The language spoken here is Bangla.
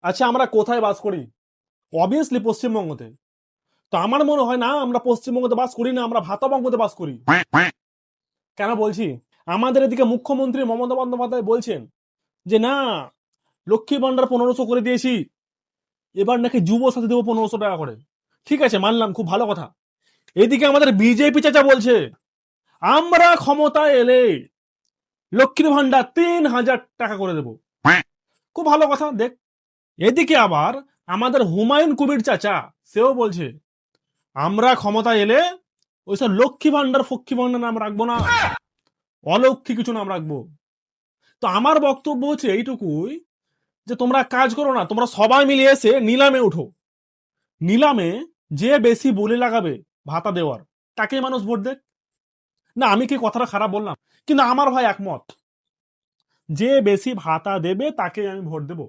আচ্ছা, আমরা কোথায় বাস করি? অবভিয়াসলি পশ্চিমবঙ্গতে। তো আমার মনে হয় না আমরা পশ্চিমবঙ্গতে বাস করি না, আমরা ভাতাবঙ্গতে বাস করি। কেন বলছি? আমাদের এদিকে মুখ্যমন্ত্রী মমতা বন্দ্যোপাধ্যায় বলছেন যে না, লক্ষ্মী ভান্ডার 1500 করে দিয়েছি, এবার নাকি যুব সাথী দেবো 1500 টাকা করে। ঠিক আছে, মানলাম, খুব ভালো কথা। এদিকে আমাদের বিজেপি চাচা বলছে আমরা ক্ষমতায় এলে লক্ষ্মীর ভান্ডার 3000 টাকা করে দেবো। খুব ভালো কথা। দেখ, এদিকে আবার আমাদের হুমায়ুন কবির চাচা, সেও বলছে আমরা ক্ষমতায় এলে ওইসব লক্ষ্মী ভান্ডার ফক্কি ভান্ডার নাম রাখবো না, অলৌকিক কিছু নাম রাখবো। তো আমার বক্তব্য হচ্ছে এইটুকুই, যে তোমরা কাজ করো না, তোমরা সবাই মিলে এসে নিলামে উঠো। নিলামে যে বেশি বলে লাগাবে ভাতা দেওয়ার, তাকে মানুষ ভোট দেখ। না, আমি কি কথাটা খারাপ বললাম? কিন্তু আমার ভাই একমত, যে বেশি ভাতা দেবে তাকে আমি ভোট দেবো।